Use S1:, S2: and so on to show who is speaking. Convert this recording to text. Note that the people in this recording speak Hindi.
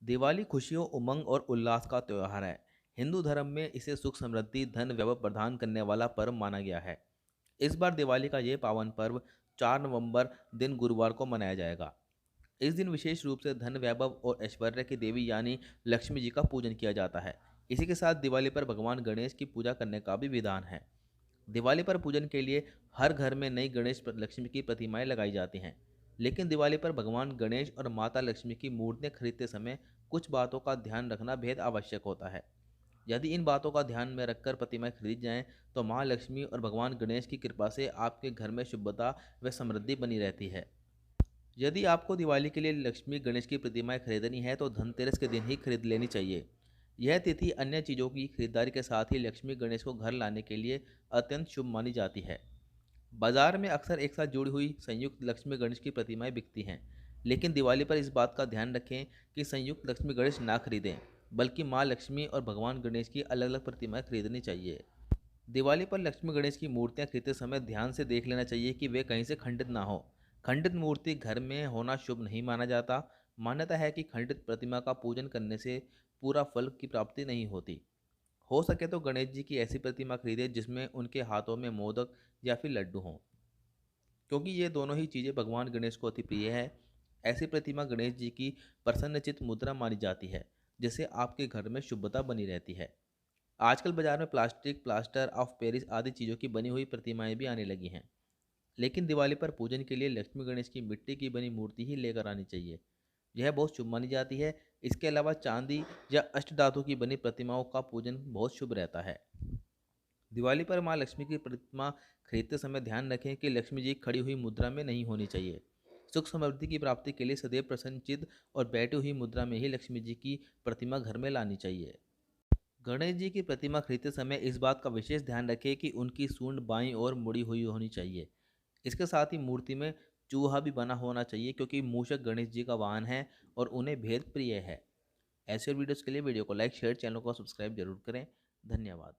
S1: दिवाली खुशियों, उमंग और उल्लास का त्योहार है। हिंदू धर्म में इसे सुख, समृद्धि, धन, वैभव प्रदान करने वाला पर्व माना गया है। इस बार दिवाली का ये पावन पर्व 4 नवंबर दिन गुरुवार को मनाया जाएगा। इस दिन विशेष रूप से धन, वैभव और ऐश्वर्य की देवी यानी लक्ष्मी जी का पूजन किया जाता है। इसी के साथ दिवाली पर भगवान गणेश की पूजा करने का भी विधान है। दिवाली पर पूजन के लिए हर घर में नई लक्ष्मी की प्रतिमाएं लगाई जाती हैं। लेकिन दिवाली पर भगवान गणेश और माता लक्ष्मी की मूर्तियां खरीदते समय कुछ बातों का ध्यान रखना बेहद आवश्यक होता है। यदि इन बातों का ध्यान में रखकर प्रतिमाएं खरीदी जाएं तो मां लक्ष्मी और भगवान गणेश की कृपा से आपके घर में शुभता व समृद्धि बनी रहती है। यदि आपको दिवाली के लिए लक्ष्मी गणेश की प्रतिमाएं खरीदनी है तो धनतेरस के दिन ही खरीद लेनी चाहिए। यह तिथि अन्य चीज़ों की खरीदारी के साथ ही लक्ष्मी गणेश को घर लाने के लिए अत्यंत शुभ मानी जाती है। बाजार में अक्सर एक साथ जुड़ी हुई संयुक्त लक्ष्मी गणेश की प्रतिमाएं बिकती हैं, लेकिन दिवाली पर इस बात का ध्यान रखें कि संयुक्त लक्ष्मी गणेश ना खरीदें, बल्कि माँ लक्ष्मी और भगवान गणेश की अलग अलग प्रतिमाएं खरीदनी चाहिए। दिवाली पर लक्ष्मी गणेश की मूर्तियां खरीदते समय ध्यान से देख लेना चाहिए कि वे कहीं से खंडित ना हो। खंडित मूर्ति घर में होना शुभ नहीं माना जाता। मान्यता है कि खंडित प्रतिमा का पूजन करने से पूरा फल की प्राप्ति नहीं होती। हो सके तो गणेश जी की ऐसी प्रतिमा खरीदें जिसमें उनके हाथों में मोदक या फिर लड्डू हों, क्योंकि ये दोनों ही चीज़ें भगवान गणेश को अति प्रिय है। ऐसी प्रतिमा गणेश जी की प्रसन्नचित्त मुद्रा मानी जाती है, जिससे आपके घर में शुभता बनी रहती है। आजकल बाजार में प्लास्टिक, प्लास्टर ऑफ पेरिस आदि चीज़ों की बनी हुई प्रतिमाएं भी आने लगी हैं, लेकिन दिवाली पर पूजन के लिए लक्ष्मी गणेश की मिट्टी की बनी मूर्ति ही लेकर आनी चाहिए। यह बहुत शुभ मानी जाती है। इसके अलावा चांदी या अष्ट धातु की बनी प्रतिमाओं का पूजन बहुत शुभ रहता है। दिवाली पर माँ लक्ष्मी की प्रतिमा खरीदते समय ध्यान रखें कि लक्ष्मी जी खड़ी हुई मुद्रा में नहीं होनी चाहिए। सुख समृद्धि की प्राप्ति के लिए सदैव प्रसन्नचित्त और बैठी हुई मुद्रा में ही लक्ष्मी जी की प्रतिमा घर में लानी चाहिए। गणेश जी की प्रतिमा खरीदते समय इस बात का विशेष ध्यान रखें कि उनकी सूंड बाईं ओर मुड़ी हुई होनी चाहिए। इसके साथ ही मूर्ति में चूहा भी बना होना चाहिए, क्योंकि मूषक गणेश जी का वाहन है और उन्हें भेद प्रिय है। ऐसे वीडियोस के लिए वीडियो को लाइक, शेयर, चैनल को सब्सक्राइब जरूर करें। धन्यवाद।